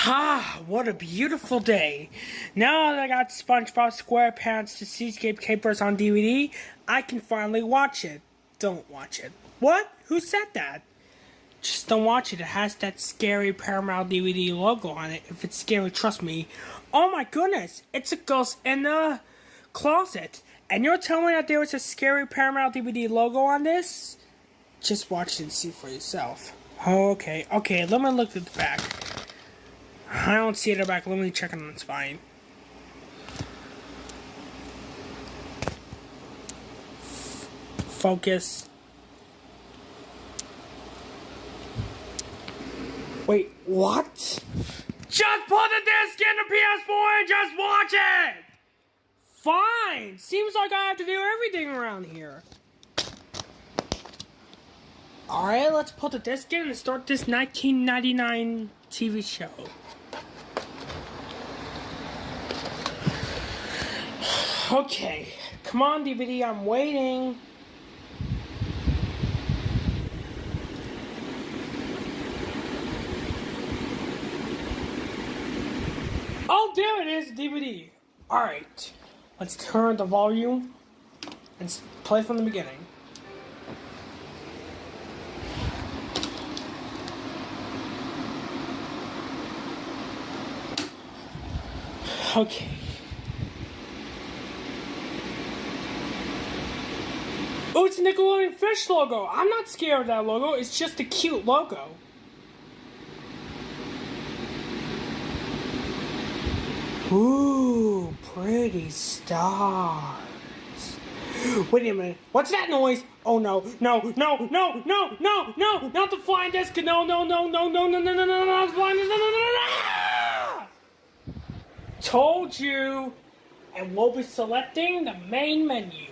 Ah, what a beautiful day. Now that I got SpongeBob SquarePants to Seascape Capers on DVD, I can finally watch it. Don't watch it. What? Who said that? Just don't watch it. It has that scary Paramount DVD logo on it. If it's scary, trust me. Oh my goodness, it's a ghost in the closet. And you're telling me that there was a scary Paramount DVD logo on this? Just watch it and see for yourself. Okay, let me look at the back. I don't see it in the back. Let me check on the spine. Focus. Wait, what? Just put the disc in the PS4 and just watch it! Fine! Seems like I have to do everything around here. Alright, let's put the disc in and start this 1999 TV show. Okay, come on DVD, I'm waiting. Oh, there it is, DVD. Alright, let's turn the volume and play from the beginning. Okay. Oh, it's a Nickelodeon Fish logo. I'm not scared of that logo. It's just a cute logo. Ooh, pretty stars. Wait a minute. What's that noise? Oh no, not the flying disc. No, not the flying disc. No. Told you. And we'll be selecting the main menu.